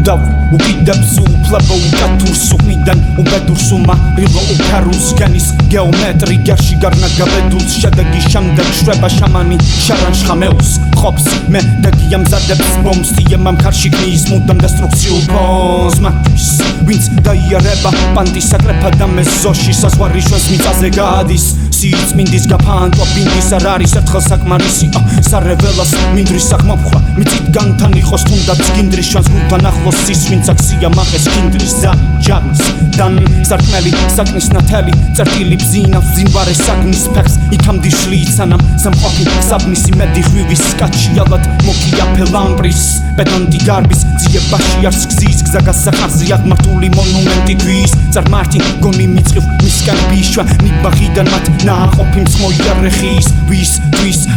უდავ უკიდებს უფლებო უკათურს უყიდან უბედურს უმარილო უფარულს გენის გეომეტრი გერში გარნაგაბედულს შედეგი შემდეგ შვება შამანი შარან შხამეულს ხობს მე დეგი ამზადებს ბომბს იემამ ქარში ქნის მუდამ დესტრუქციულ ბომბს მათთვის ვინც დაიარება პანტის საკრეფა და მეზოში საზღვარი შვენს მიწაზე გადის სიწმინდის გაფანტვა ბინდის არ არის ერთხელ საკმარისი სარეველას მინდრის საკმოფხვა მიწით განთან იყოს თუნდაც გინდრის შვენს გულთან ახლოს ის ვინც აქსია მახეს გინდრის ზარი ჯარნის დან სარკმელი საკნის ნათელი წერტილი ბზინავს ზინვარე საგნის ფეხს იქამდე შლით სანამ სამყოფი საბნის იმედი ხვივის კაჩიალად მოკიაფე ლამპრის ბეტონდი გარბის ძიებაში არც გზის გზა გასახარზე აღმართული მონუმენტი გვის წარმართი გონი მიწევ მისკან ბიშვა ნიბაღიდან მათ ნაყოფი მსმოიარეხის ვის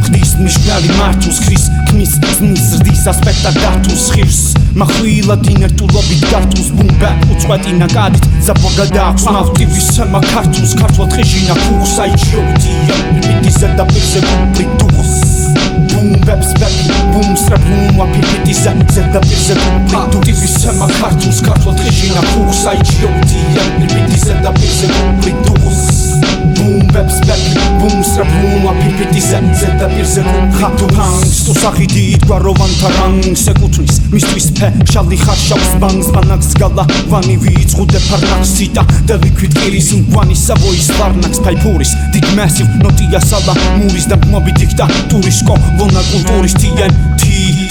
ხდის ნიშნალი მართუს ხრის ქმის ზნის ზრდის ასპექტა დართუს ხირს მახვილად ინერტულობით გართუს ბუმბა უწყვეტი ნაკადით ზაბოგა დააქვს მავტივის სემა ქართულს ქართულად ხეჟინა ქუხს აიჩიოდია მიტისა და პირზე გუპრიტუხს ბუმბებს ბეპი ბუმსრა ბუმ აფიფიტისა ზედა პირზე გუპრიტუხს სემა ქართულს ქართულად ხეჟინა ქუხს აიჩიოდია მიტისა და პირზე გუპრიტუხს ბუმბებს ბეპი ბუმსრა ბუმ აფიფიტისა ზედა პირზე გუპრიტუხს თუ სახიდი გვაროვანთა რანგს ეკუთვნის მისთვის ფეშალი ხარშავს ბანგს ბანაკს გალა ვანი ვიწყუდე ფარნაქსიტა დელიკვიდ კირის ინგვანის სავოის ფარნაკს ფაიფურის დიდ მასივ ნოტია სალა მურის და მობი დიქტატურის კოლონა კულტურის TNT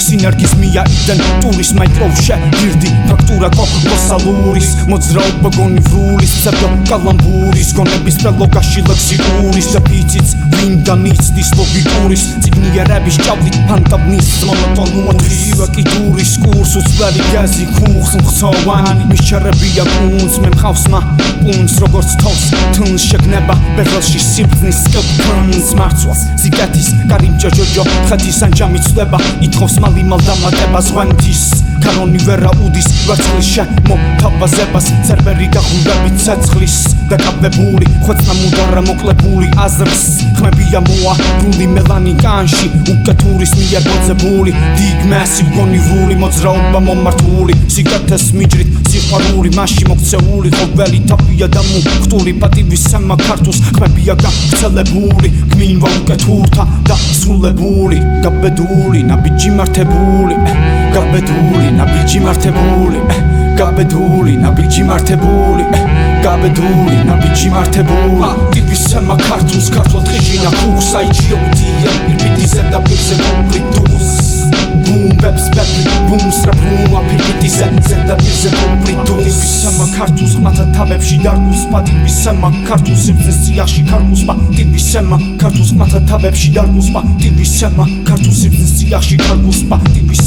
სინერგიზმია იდან ტურის მაიკროვშე გირდი ფაქტურა კოლოსალურის მოძრაობა გონი ვრულის ცებდო კალამბურის გონების პრელოგაში ლექსიურის და ფიციც ვინდა მიცდის ლოგიკურის ციგნიერების ჭავლით ფანტაბნის მონოტონუა თრივა კიდურის კურს უცვლელი გაზი ქუხს მხცოვანი მისჩერებია კუნს მე მხავსმა პუნს როგორც თავს თუნს შეგნება ბეღელში სიბრძნის სკეპკანს მარცვალს ზიკეთის კარიმჭა ჯოჯო ხეთის ანჯამი ცდება ითხოვს მალიმალ დამატება ზღვენთის ქარონი ვერა უდის ვერცხლის შემოთავაზებას ცერბერი გახურებით ცეცხლის დაკავებული ხვეწნა მუდარა მოკლებული აზრს ხმებია მოაბრული მელანი კანში უკეთურის მიერ მოძებული დიდ მასივ გონი ვრული მოძრაობა მომართული სიკეთეს მიჯრით სიყვარული მასში მოქცეული ყოველი თაფია და მუხტული პატივის სემა ქართულს ხმებია გაქცელებული გმინვა უკეთურთა და სრულებული გაბედული ნაბიჯი მართებული გაბედული ნაბიჯი მართებული გაბედული ნაბიჯი მართებული გაბედული ნაბიჯი მართებული ტიპის სემა ქართულს ქართულად ხეჟინა ქუხს აიჩიოდია პირპიტიზე და პირზე გუპრიტუხს ბუმბებს ბეპი ბუმსრა ბუმ აფიფიტიზე და პირზე გუპრიტუხს სემა ქართულს ყმათა თავებში დარგულს პატივის სემა ქართულს სიბრძნის წიაღში ქარგულს პატივის სემა ქართულს ყმათა თავებში დარგულს პატივის სემა ქართულს სიბრძნის წიაღში ქარგულს პატივის